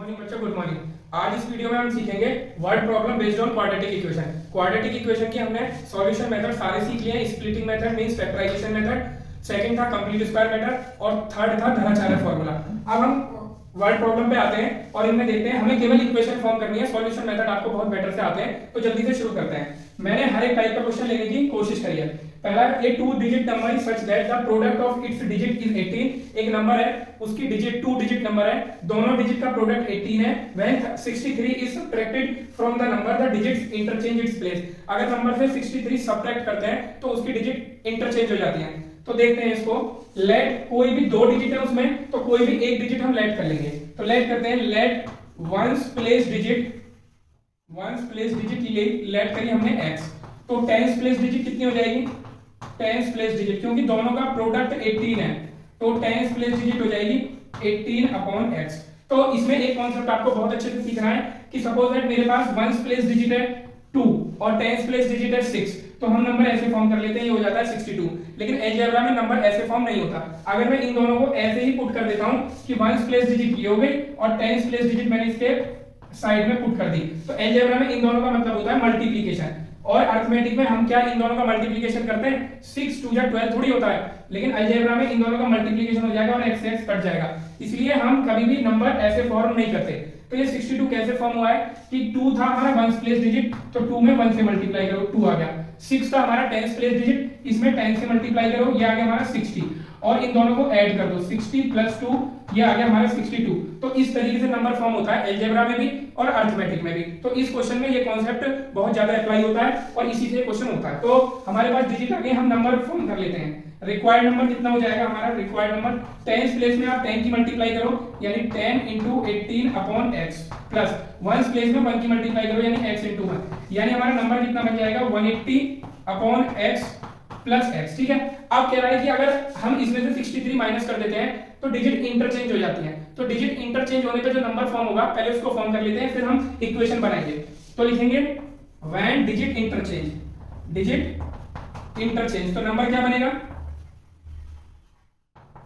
Morning बच्चों, good morning. आज इस वीडियो में हम सीखेंगे word problem based on quadratic equation. Quadratic equation की हमने सॉल्यूशन मेथड सारे सीख लिए हैं। Splitting method means factorisation method, second था कंप्लीट स्क्वायर मेथड और थर्ड था धनाचार्य फार्मूला। अब हम वर्ड प्रॉब्लम पे आते हैं और इनमें देखते हैं हमें केवल इक्वेशन फॉर्म करनी है। सॉल्यूशन मेथड आपको बहुत बेटर से आते हैं, तो जल्दी से शुरू करते हैं। मैंने हर एक टाइप का क्वेश्चन लेने की कोशिश करी है। पहला, a two digit number is such that the product of its digit is 18। एक नंबर है, उसकी डिजिट 2 डिजिट नंबर है, दोनों डिजिट का प्रोडक्ट 18 है। When 63 is subtracted from the number the digits interchange its place. अगर नंबर से 63 subtract करते हैं तो उसकी डिजिट इंटरचेंज हो जाती है। तो देखते हैं इसको। लेट कोई भी दो डिजिट है उसमें, तो कोई भी एक डिजिट हम लेट कर लेंगे। तो लेट करते हैं, let ones place digit let करी हमने x। तो टेंस प्लेस डिजिट कितनी हो जाएगी? टेंस प्लेस डिजिट, क्योंकि दोनों का प्रोडक्ट 18 है, तो टेंस प्लेस डिजिट हो जाएगी 18 अपॉन x। तो इसमें एक कॉन्सेप्ट आपको बहुत अच्छे से सीखना है कि सपोज दैट मेरे पास वंस प्लेस डिजिट है 2 और टेंस प्लेस डिजिट है 6, तो हम नंबर ऐसे फॉर्म कर लेते हैं, ये हो जाता है 62। लेकिन अलजेब्रा में नंबर ऐसे फॉर्म नहीं होता। अगर मैं इन दोनों को ऐसे ही पुट कर देता हूं कि वंस प्लेस डिजिट ये हो गई और टेंस प्लेस डिजिट मैंने इसके साइड में पुट कर दी, तो अलजेब्रा में इन दोनों का मतलब होता है मल्टीप्लिकेशन। और अरिथमेटिक में हम क्या इन दोनों का मल्टीप्लिकेशन करते हैं? 6 2 या 12 थोड़ी होता है, लेकिन अलजेब्रा में इन दोनों का मल्टीप्लिकेशन हो जाएगा और x x कट जाएगा। इसलिए हम कभी भी नंबर ऐसे फॉर्म नहीं करते। तो ये 62 कैसे फॉर्म हुआ है कि 2 था हमारा वंस प्लेस डिजिट, तो 2 में 1 से मल्टीप्लाई करो 2 आ गया। 6 था हमारा टेंस प्लेस डिजिट, इसमें 10 से मल्टीप्लाई करो, ये आ गया हमारा 60 और इन दोनों को ऐड कर दो, 60 प्लस 2 ये आ गया हमारा 62। तो इस तरीके से नंबर फॉर्म होता है अलजेब्रा में भी और अरिथमेटिक में भी। तो इस क्वेश्चन में ये कॉन्सेप्ट बहुत ज्यादा अप्लाई होता है और इसी से क्वेश्चन होता है। तो हमारे पास डिजिट आ गए, हम नंबर फॉर्म कर लेते हैं। रिक्वायर्ड नंबर कितना हो जाएगा हमारा? रिक्वायर्ड नंबर टेंस प्लेस में आप 10 की मल्टीप्लाई करो यानी 10 into 18 upon x plus ones place में 1 की मल्टीप्लाई करो यानी x into 1, यानी हमारा नंबर कितना बन जाएगा? 180 अपॉन x प्लस x। ठीक है। अब कह रहा है कि अगर हम इसमें से 63 माइनस कर देते हैं तो डिजिट इंटरचेंज हो जाती है। तो डिजिट इंटरचेंज होने पे जो नंबर फॉर्म होगा पहले उसको फॉर्म कर लेते हैं, फिर हम इक्वेशन बनाएंगे। तो लिखेंगे व्हेन डिजिट इंटरचेंज, तो नंबर क्या बनेगा?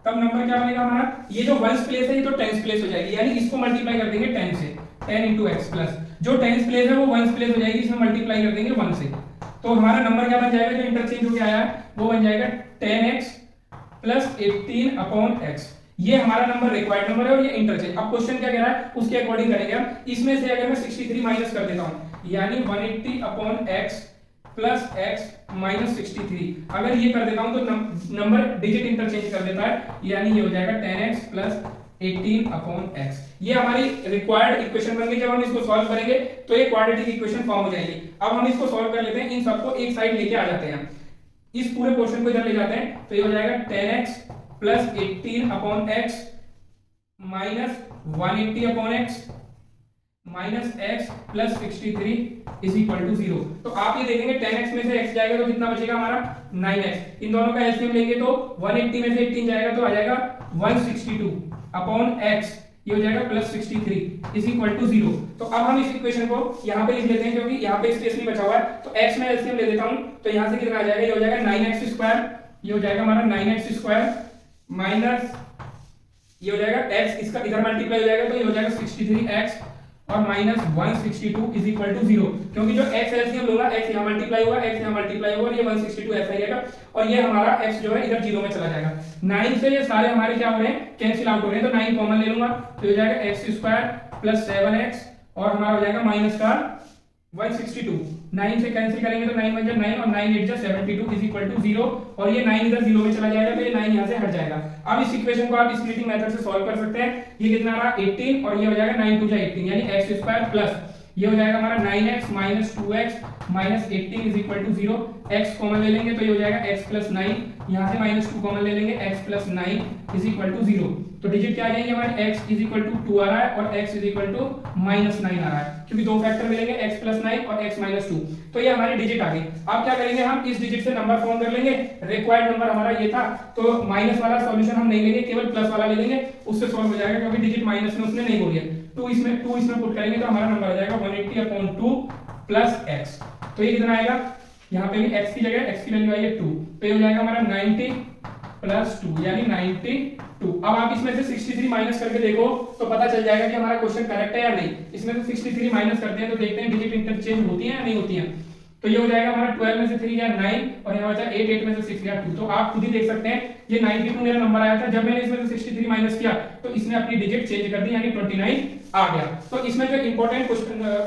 तब नंबर क्या बनेगा हमारा? ये जो वंस प्लेस है ये तो टेंस प्लेस हो जाएगी, यानी इसको मल्टीप्लाई कर देंगे 10 से, 10 into x प्लस जो टेंस प्लेस है वो वंस प्लेस हो जाएगी, इसमें मल्टीप्लाई कर देंगे 1 से। तो हमारा नंबर क्या बन जाएगा जो इंटरचेंज हो गया आया है? वो बन जाएगा 10x प्लस 18 अपॉन x। ये हमारा नंबर रिक्वायर्ड नंबर है और ये इंटरचेंज। अब क्वेश्चन क्या कह रहा है उसके अकॉर्डिंग करेंगे हम। इसमें से अगर मैं 63 माइनस कर देता हूं यानी 180 upon x plus x minus 63, अगर ये कर देता हूं तो नंबर डिजिट इंटरचेंज कर देता है, यानी ये हो जाएगा 10x प्लस 18 अपॉन x। ये हमारी रिक्वायर्ड इक्वेशन बन गई। जब हम इसको सॉल्व करेंगे तो ये क्वाड्रेटिक इक्वेशन फॉर्म हो जाएगी। अब हम इसको सॉल्व कर लेते हैं, इन सबको एक साइड लेके आ जाते हैं, इस पूरे क्वेश्चन को इधर ले जाते हैं, तो ये हो जाएगा 10x plus 18 upon x minus 180 upon x minus x plus 63 is equal to 0। तो आप ये देखेंगे 10x में से x जाएगा तो कितना बचेगा हमारा? 9x। इन दोनों का एलसीएम लेंगे तो 180 में से 18 जाएगा तो आ जाएगा 162 अपॉन x, ये हो जाएगा प्लस 63 इज इक्वल टू 0। तो अब हम इस इक्वेशन को यहाँ पे लिख लेते हैं, क्योंकि यहाँ पे स्पेस नहीं बचा हुआ है। तो x में एलसीएम ले देता हूँ, तो यहाँ से कितना आ जाएगा? ये हो जाएगा 9x स्क्वायर, ये हो जाएगा हमारा 9x स्क्वायर माइनस ये हो जाएगा x, इसका इधर मल्टीप्लाई हो जाएगा तो ये हो जाएगा 63x और माइनस 162 इज इक्वल टू 0, क्योंकि जो x एलसीएम लूंगा x यहाँ मल्टीप्लाई होगा, x यहाँ मल्टीप्लाई होगा और ये 162 ऐसा ही रहेगा और ये हमारा x जो है इधर 0 में चला जाएगा। 9 से ये सारे हमारे क्या हो रहे हैं? कैंसिल आउट हो रहे हैं, तो 9 कॉमन ले लूंगा तो हो जाएगा x स्क्वायर प्लस 7x और हमारा हो जाएगा माइनस का 162। 9 से कैंसिल करेंगे तो 9 बन जाएगा 9 और 9 8 जा 72 इज इक्वल टू 0 और ये 9 इधर 0 में चला जाएगा तो ये 9 यहाँ से हट जाएगा। अब इस इक्वेशन को आप स्प्लिटिंग मेथड से सॉल्व कर सकते हैं। ये कितना आ रहा? 18 और ये हो जाएगा 9 2 जा 18 यानी x स्क्वायर प्लस ये हो जाएगा हमारा 9x minus 2x minus 18 is equal to 0। x common ले लेंगे तो ये हो जाएगा x प्लस 9, यहाँ से माइनस 2 कॉमन ले लेंगे, x plus 9 is equal to 0। तो डिजिट क्या आ जाएंगे हमारे? x इज इक्वल टू 2 आ रहा है और x is equal to minus 9 आ रहा है, क्योंकि दो फैक्टर मिलेंगे x प्लस 9 और x माइनस 2। तो ये हमारी डिजिट आ गई। अब क्या करेंगे हम? इस डिजिट से नंबर फॉर्म कर लेंगे। रिक्वायर्ड नंबर हमारा ये था, तो माइनस वाला सॉल्यूशन हम नहीं लेंगे, केवल प्लस वाला ले लेंगे, उससे सॉल्व हो जाएगा, क्योंकि डिजिट माइनस में उसने नहीं बोली है। 2 इसमें पुट करेंगे तो हमारा नंबर आ जाएगा 180 अपॉन 2 प्लस x। तो ये कितना आएगा? यहाँ पे भी x की जगह x की वैल्यू आई है 2, तो ये हो जाएगा हमारा 90 प्लस 2 यानी 92। अब आप इसमें से 63 माइनस करके देखो तो पता चल जाएगा कि हमारा क्वेश्चन करेक्ट है या नहीं। इसमें से 63 माइनस करते हैं तो देखते हैं डिजिट इंटरचेंज होती है या नहीं होती है। तो ये हो जाएगा हमारा 12 में से 3 गया 9 और यहाँ बचा 8, 8 में से 6 गया 2। तो आप खुद ही देख सकते हैं ये 92 मेरा नंबर आया था, जब मैंने इसमें से 63 माइनस किया तो इसने अपनी डिजिट चेंज कर दी यानी 29 आ गया। तो इसमें जो इंपॉर्टेंट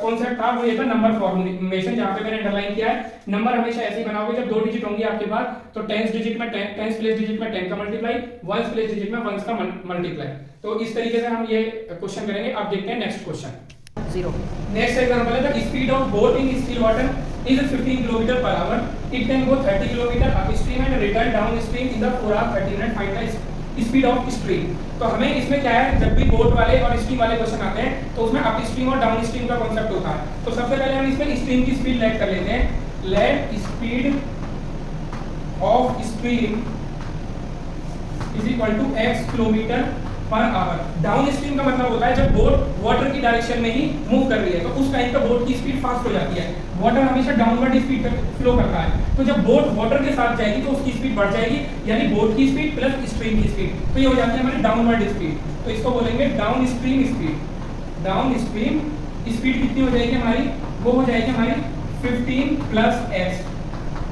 कॉन्सेप्ट था वो ये था नंबर फॉर्मेशन, जहां पे मैंने अंडरलाइन किया है। नंबर हमेशा ऐसे ही बनाओगे जब 2 डिजिट होंगी आपके पास तो 10th डिजिट में 10th प्लेस डिजिट में 10 का मल्टीप्लाई, 1st प्लेस डिजिट में 1 का मल्टीप्लाई। तो इस तरीके से हम ये क्वेश्चन करेंगे। अब देखते हैं नेक्स्ट क्वेश्चन। नेक्स्ट एग्जांपल है the speed of boat in still water is 15 km per hour. It can go 30 km upstream and return downstream in the 4 hours 30 minutes. Find the speed of stream. तो हमें इसमें क्या है, जब भी boat वाले और स्ट्रीम वाले क्वेश्चन आते हैं तो उसमें अपस्ट्रीम और डाउनस्ट्रीम का कांसेप्ट होता है। तो सबसे पहले हम इसमें स्ट्रीम की स्पीड लेट कर लेते हैं। Let speed of stream is equal to x kilometre per hour. Down stream का मतलब होता है जब बोट वाटर की डायरेक्शन में ही मूव कर रही है तो उस टाइम का बोट की स्पीड फास्ट हो जाती है। वाटर हमेशा डाउनवर्ड स्पीड पर फ्लो करता है, तो जब बोट वाटर के साथ जाएगी तो उसकी स्पीड बढ़ जाएगी यानी बोट की स्पीड प्लस स्ट्रीम की स्पीड, तो ये हो जाती है हमारी डाउनवर्ड स्पीड। तो इसको बोलेंगे down stream speed. Down stream speed कितनी हो जाएगी हमारी, वो हो जाएगी हमारी 15 plus x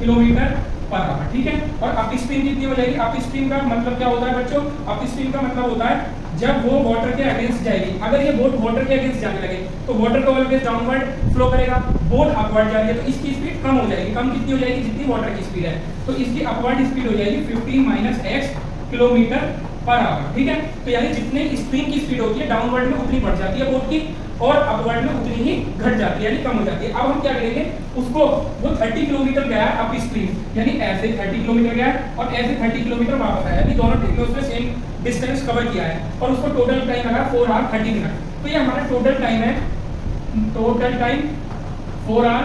kilometre per our, ठीक है। और अप स्ट्रीम कितनी हो जाएगी, अप स्ट्रीम का मतलब क्या होता है बच्चों, अप स्ट्रीम का मतलब होता है जब वो वाटर के अगेंस्ट जाएगी। अगर ये बोट वाटर के अगेंस्ट जाने लगे तो वाटर का ऑलवेज डाउनवर्ड फ्लो करेगा, बोट अपवर्ड जा रही है तो इसकी स्पीड कम हो जाएगी। कम कितनी हो जाएगी, जितनी वाटर की स्पीड है, तो इसकी अपवर्ड स्पीड हो जाएगी 15 minus x kilometre per our, ठीक है। तो यानी जितने स्ट्रीम की स्पीड होती है डाउनवर्ड में उतनी बढ़ जाती है बोट की और अपवर्ड में उतनी ही घट जाती है यानी कम हो जाती है। अब हम क्या करेंगे, उसको वो 30 किलोमीटर गया अप स्ट्रीम यानी ऐसे 30 किलोमीटर गया और ऐसे 30 किलोमीटर वापस आया यानी दोनों ट्रिप में उसने सेम डिस्टेंस कवर किया है और उसको टोटल टाइम लगा 4 आवर 30 मिनट। तो ये हमारा टोटल टाइम है, टोटल टाइम 4 आवर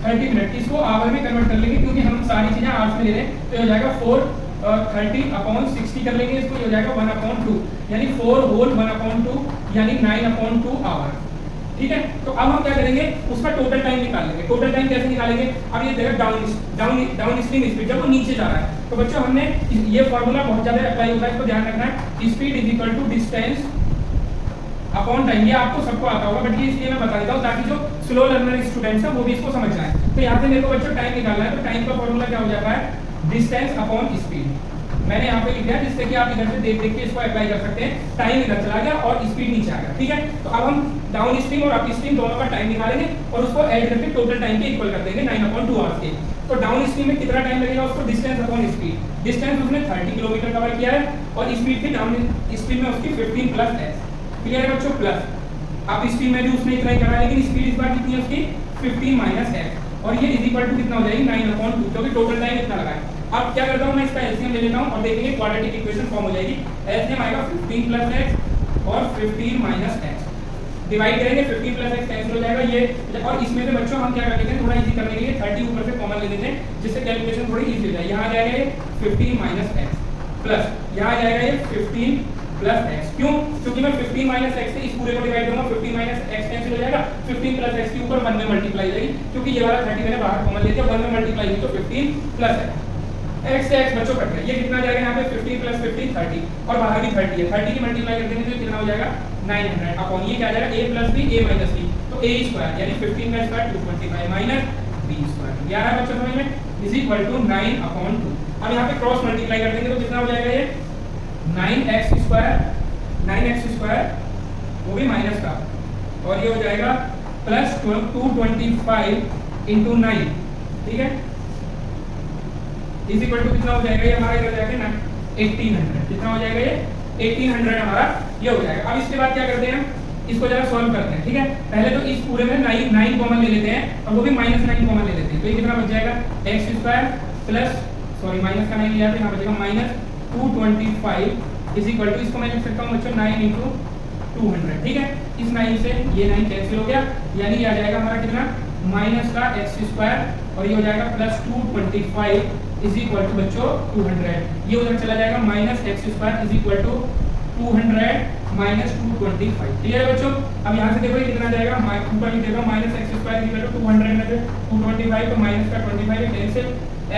30 मिनट। इसको आवर में कन्वर्ट कर लेंगे क्योंकि हम सारी चीजें आवर्स में ले रहे हैं, तो ये हो जाएगा 430/60 कर लेंगे इसको, ये हो जाएगा 1/2 यानी 4 होल 1/2 यानी 9/2 आवर, ठीक है। तो अब हम क्या करेंगे, उसका टोटल टाइम निकाल लेंगे। टोटल टाइम कैसे निकालेंगे, अब ये देखो डाउन स्ट्रीम स्पीड जब वो नीचे जा रहा है तो बच्चों हमने ये फार्मूला बहुत ज्यादा अप्लाई होता है, इसको ध्यान रखना है। Speed is equal to distance upon time. ये आपको सबको आता होगा बट ये इसलिए मैं बता देता हूं ताकि जो स्लो लर्नर स्टूडेंट्स हैं वो भी इसको समझ जाए। तो यहाँ से मेरे को बच्चों टाइम निकालना है, तो टाइम का फार्मूला क्या हो जाता है, डिस्टेंस अपॉन स्पीड। मैंने यहाँ पे लिखा है जिससे कि आप इधर से देख देख के इसको अप्लाई कर सकते हैं। टाइम इधर चला गया और स्पीड नीचे आ गया, ठीक है। तो अब हम डाउन स्ट्रीम और अप स्ट्रीम दोनों का टाइम निकालेंगे और उसको ऐड करके टोटल टाइम के इक्वल कर देंगे 9/2 आवर्स के। तो डाउन स्ट्रीम में कितना टाइम लगेगा, उसको डिस्टेंस अपॉन स्पीड। डिस्टेंस उसने 30 किलोमीटर कवर किया है और स्पीड थी डाउन स्ट्रीम में उसकी 15 प्लस x, क्लियर है बच्चों। प्लस अप स्ट्रीम में भी उसने इतना ही करा लेकिन स्पीड इस बार कितनी है उसकी 15 माइनस x और ये इज इक्वल टू कितना हो जाएगी 9/2 क्योंकि टोटल टाइम इतना लगा है। अब क्या करता हूं मैं, इसका एलसीएम ले लेता हूं और देखेंगे क्वाड्रेटिक इक्वेशन फॉर्म हो जाएगी। एलसीएम आएगा 15 प्लस x और 15 माइनस x, डिवाइड करेंगे 15 प्लस x कैंसिल हो जाएगा ये। और इसमें से बच्चों हम क्या कर लेते हैं, थोड़ा इजी करने के लिए 30 ऊपर से कॉमन ले लेते हैं जिससे कैलकुलेशन थोड़ी इजी हो जाए। यहां आ जाएगा ये 15 माइनस x प्लस यहां आ जाएगा ये 15 प्लस x। क्यों, क्योंकि मैं 15 माइनस x से इस पूरे को डिवाइड करूंगा, 15 माइनस x कैंसिल हो जाएगा, 15 प्लस x के ऊपर 1 में मल्टीप्लाई हो जाएगी क्योंकि ये वाला 30 मैंने बाहर कॉमन ले लिया, 1 में मल्टीप्लाई हुई तो 15 प्लस x से x बच्चों कट गया। ये कितना जाएगा यहाँ पे 15 प्लस 15 30 और बाहर भी 30 है, 30 की मल्टीप्लाई कर देंगे तो कितना हो जाएगा 900 अपॉन ये क्या आ जाएगा a plus b a minus b, तो a स्क्वायर यानी 15 का स्क्वायर 225 माइनस b स्क्वायर। यार बच्चों समझ में इज इक्वल टू 9/2। अब यहाँ पे क्रॉस मल्टीप्लाई कर देंगे तो कितना हो जाएगा ये 9x स्क्वायर वो भी माइनस का और ये हो जाएगा प्लस 225 इंटू 9, ठीक है, इज इक्वल टू कितना हो जाएगा ये हमारा इधर जाके ना 1800। कितना हो जाएगा ये 1800 हमारा ये हो जाएगा। अब इसके बाद क्या करते हैं, इसको जरा सॉल्व करते हैं, ठीक है। पहले तो इस पूरे में 9 कॉमन ले लेते हैं और वो भी -9 कॉमन ले लेते हैं, तो ये कितना बच जाएगा x square plus sorry minus का 9 लिया तो यहाँ बचेगा माइनस 225 इज इक्वल टू, इसको मैं लिख सकता हूँ बच्चों 9 × 200, ठीक है। इस 9 से ये 9 कैंसिल हो गया यानी ये आ जाएगा हमारा कितना माइनस का x स्क्वायर और ये हो जाएगा प्लस 225 इज इक्वल टू बच्चों 200। ये उधर चला जाएगा minus x square is equal to 200 minus 225, clear है बच्चों। अब यहाँ से देखो ये कितना जाएगा, ऊपर लिख देगा minus x square is equal to 200 में से 225 तो माइनस का 25 cancel,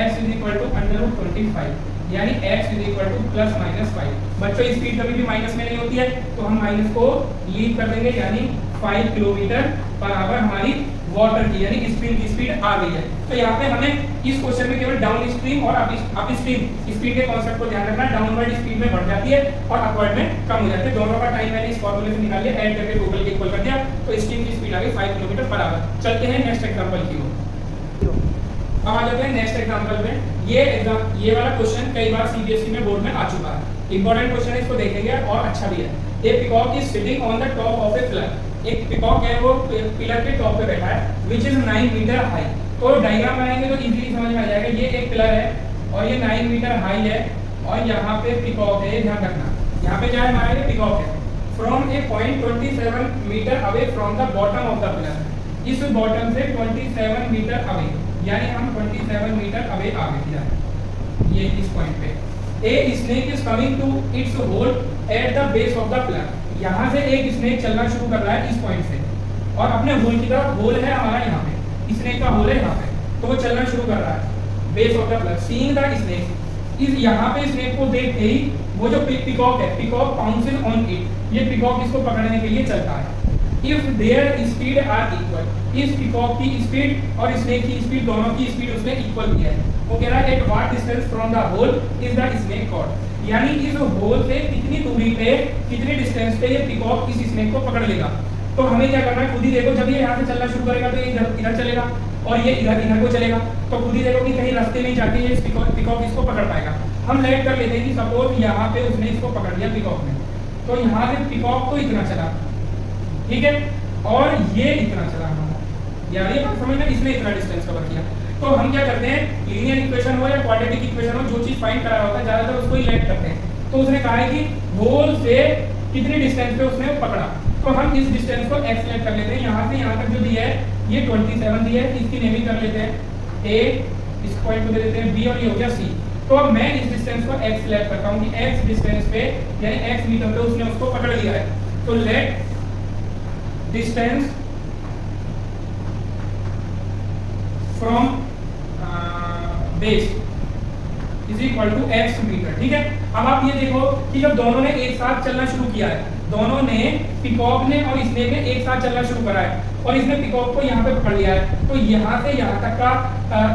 x is equal to √25 यानी x is equal to plus minus 5। बच्चों स्पीड कभी भी माइनस में नहीं होती है, तो हम माइनस को लीव कर देंगे, यानी 5 किलोमीटर पर आवर हमारी वाटर की यानी स्प्रिंग की स्पीड आ गई है। तो यहाँ पे हमें इस क्वेश्चन में केवल डाउन स्ट्रीम और अप स्ट्रीम स्पीड के कॉन्सेप्ट को ध्यान रखना। डाउनवर्ड स्पीड में बढ़ जाती है और अपवर्ड में कम हो जाती है। दोनों का टाइम मैंने इस फॉर्मूले से निकाल लिया, ऐड करके टोटल के इक्वल कर दिया, तो स्ट्रीम की स्पीड आ गई 5 किलोमीटर पर आवर। चलते हैं नेक्स्ट एग्जांपल की ओर। अब आ जाते हैं नेक्स्ट एग्जांपल में। ये वाला क्वेश्चन कई बार सीबीएसई में बोर्ड में आ चुका है, इंपॉर्टेंट क्वेश्चन है, इसको देखेंगे और अच्छा भी है। A peacock is sitting on the top of a pillar. एक पीकॉक है वो पिलर के टॉप पे बैठा है, विच इज 9 मीटर हाई। तो डायग्राम बनाएंगे तो इजीली समझ में आ जाएगा। ये एक पिलर है और ये 9 मीटर हाई है और यहाँ पे पीकॉक है, ध्यान रखना। यहाँ पे क्या है हमारा, ये पीकॉक है। From a point 27 metre away from the bottom of the pillar. इस बॉटम से 27 मीटर अवे, यानी हम 27 मीटर अवे आ गए, ये इस पॉइंट पे। A snake is coming to its hole at the base of the pillar. यहाँ से एक स्नेक चलना शुरू कर रहा है इस पॉइंट से और अपने होल की तरफ, होल है हमारा यहाँ पे, स्नेक का होल है यहाँ पे, तो वो चलना शुरू कर रहा है base of the pillar. Seeing the snake, इस यहाँ पे स्नेक को देखते ही वो जो पीकॉक है, पीकॉक पाउंसेस ऑन इट, ये पीकॉक इसको पकड़ने के लिए चलता है। If their speed are equal, इस पीकॉक की स्पीड और स्नेक की स्पीड, दोनों की स्पीड उसने इक्वल किया है। वो कह रहा है at what distance from the hole is the snake caught, यानी इस होल से कितनी दूरी पे, कितनी डिस्टेंस पे ये पीकॉक इस स्नेक को पकड़ लेगा। तो हमें क्या करना है, खुद ही देखो, जब ये यहाँ से चलना शुरू करेगा तो ये इधर चलेगा और ये इधर को चलेगा, तो खुद ही देखो कि कहीं रास्ते में जाके ये पीकॉक इसको पकड़ पाएगा। हम लेट कर लेते हैं कि सपोज यहाँ पे उसने इसको पकड़ लिया पीकॉक ने, तो यहाँ से पीकॉक तो इतना चला, ठीक है, और ये इतना चला हमारा, यार ये बात समझना, इसने इतना डिस्टेंस कवर किया। तो हम क्या करते हैं, लीनियर इक्वेशन हो या क्वाड्रेटिक इक्वेशन हो, जो चीज फाइंड करा होता है ज्यादातर उसको ही लेट करते हैं। तो उसने कहा है कि होल से कितनी डिस्टेंस पे उसने पकड़ा, तो हम इस डिस्टेंस को x लेट कर लेते हैं। यहाँ से यहाँ तक जो दिया है ये 27 दिया है, इसकी नेमिंग कर लेते हैं a, इस पॉइंट को दे देते हैं b और ये हो गया c। तो अब मैं इस डिस्टेंस को x लेट करता हूँ कि x डिस्टेंस पे यानी x मीटर पे उसने उसको पकड़ लिया है। तो let distance from base is equal to x metre, ठीक है। अब आप ये देखो कि जब दोनों ने एक साथ चलना शुरू किया है, दोनों ने, पीकॉक ने और स्नेक ने एक साथ चलना शुरू करा है और इसने पीकॉक को यहाँ पे पकड़ लिया है, तो यहाँ से यहाँ तक का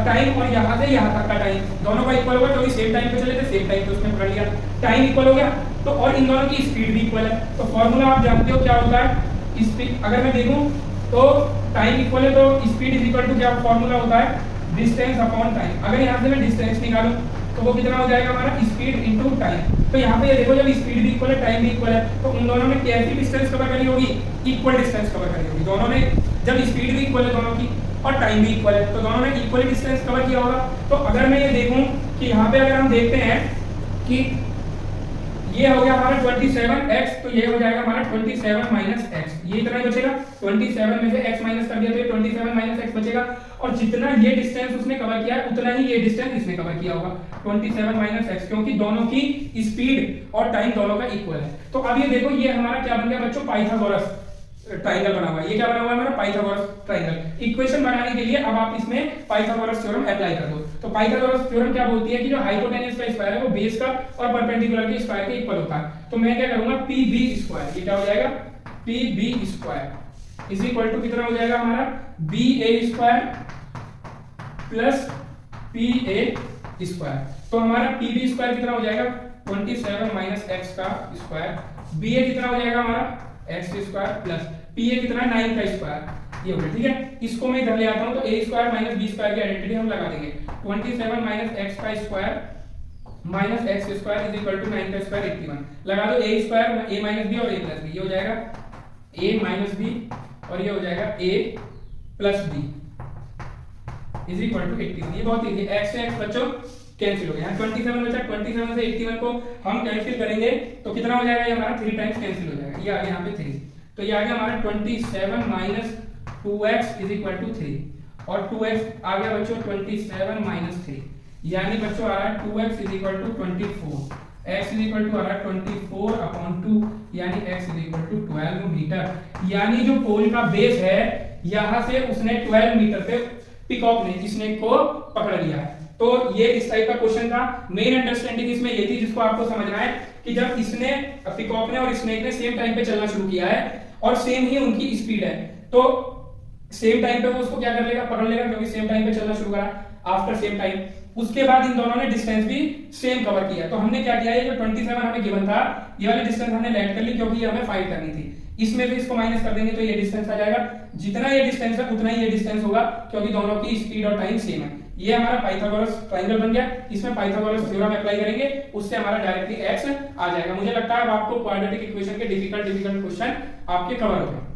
टाइम और यहाँ से यहाँ तक का टाइम दोनों का इक्वल होगा, क्योंकि सेम टाइम पे चले थे, सेम टाइम पे उसने पकड़ लिया, टाइम इक्वल हो गया। तो और इन दोनों की स्पीड भी इक्वल है। तो फॉर्मूला आप जानते हो क्या होता है, स्पीड, अगर मैं देखूं तो टाइम इक्वल है तो स्पीड इज इक्वल टू क्या फॉर्मूला होता है, डिस्टेंस अपॉन टाइम। अगर यहाँ से मैं डिस्टेंस निकालूं तो वो कितना हो जाएगा हमारा, स्पीड इनटू टाइम। तो यहाँ पे ये देखो, जब स्पीड भी इक्वल है, टाइम भी इक्वल है, तो उन दोनों ने कैसी डिस्टेंस कवर करी होगी, इक्वल डिस्टेंस कवर करी होगी। दोनों ने, जब स्पीड भी इक्वल है दोनों की और टाइम भी इक्वल है, तो दोनों ने इक्वल डिस्टेंस कवर किया होगा। तो अगर मैं ये देखूं कि यहाँ पे अगर हम देखते हैं कि ये हो गया हमारा 27x, तो ये हो जाएगा हमारा 27 माइनस x, ये इतना ही बचेगा। 27 में से x माइनस कर दिया तो ये 27 माइनस x बचेगा, और जितना ये डिस्टेंस उसने कवर किया है उतना ही ये डिस्टेंस इसने कवर किया होगा, 27 माइनस x, क्योंकि दोनों की स्पीड और टाइम दोनों का इक्वल है। तो अब ये देखो, ये हमारा क्या बन गया बच्चों, पाइथागोरस ट्राइंगल बना हुआ है। ये क्या बना हुआ है हमारा, पाइथागोरस ट्राइंगल। इक्वेशन बनाने के लिए अब आप इसमें पाइथागोरस थ्योरम अप्लाई कर दो। तो पाइथागोरस थ्योरम क्या बोलती है कि जो हाइपोटेनस का स्क्वायर है वो बेस का और परपेंडिकुलर के स्क्वायर के इक्वल होता है। तो मैं क्या करूंगा, pb स्क्वायर, ये क्या हो जाएगा, pb square is equal to कितना हो जाएगा हमारा, ba square plus pa square. तो हमारा pb स्क्वायर कितना हो जाएगा, 27 माइनस x का स्क्वायर, ba कितना हो जाएगा हमारा x स्क्वायर प्लस pa कितना 9 का स्क्वायर, ये हो गया, ठीक है। इसको मैं इधर ले आता हूं तो a square minus b square की आइडेंटिटी हम लगा देंगे। 27 माइनस x का square minus x square is equal to 9 का स्क्वायर 81, लगा दो a square, a minus b और a प्लस b, ये हो जाएगा a माइनस b और ये हो जाएगा a plus b is equal to 81। ये बहुत इजी, x से x बच्चों कैंसिल हो गया, 27 बचा, 27 से 81 को हम कैंसिल करेंगे तो कितना हो जाएगा, ये हमारा 3 टाइम्स कैंसिल हो जाएगा, ये आ गया यहाँ पे 3, तो ये आ गया हमारा 27 minus 2x is equal to 3 और 2x आ गया बच्चों 27 माइनस 3, यानी बच्चों आ रहा है 2x is equal to 24, x is equal to आ रहा है 24 अपॉन 2, यानी x is equal to 12 metre. यानी जो पोल का बेस है यहाँ से उसने 12 मीटर पे पीकॉक ने स्नेक को पकड़ लिया है। तो ये इस टाइप का क्वेश्चन था। मेन अंडरस्टैंडिंग इसमें ये थी जिसको आपको समझना है कि जब इसने पीकॉक ने और स्नेक ने सेम टाइम पे चलना शुरू किया है और सेम ही उनकी स्पीड है, तो सेम टाइम पे वो उसको क्या कर लेगा, पकड़ लेगा, क्योंकि सेम टाइम पे चलना शुरू करा आफ्टर सेम टाइम। उसके बाद इन दोनों ने डिस्टेंस भी सेम कवर किया। तो हमने क्या किया, ये जो 27 हमें गिवन था, ये वाली डिस्टेंस हमने लेट कर ली क्योंकि ये हमें फाइंड करनी थी। इसमें से इसको माइनस कर देंगे तो ये डिस्टेंस आ जाएगा। जितना ये डिस्टेंस है उतना ही ये डिस्टेंस होगा क्योंकि दोनों की स्पीड और टाइम सेम है। ये हमारा पाइथागोरस ट्रायंगल बन गया। इसमें पाइथागोरस थ्योरम अप्लाई करेंगे, उससे हमारा डायरेक्टली x आ जाएगा। मुझे लगता है अब आपको क्वाड्रेटिक इक्वेशन के डिफिकल्ट क्वेश्चन आपके कवर हो गए।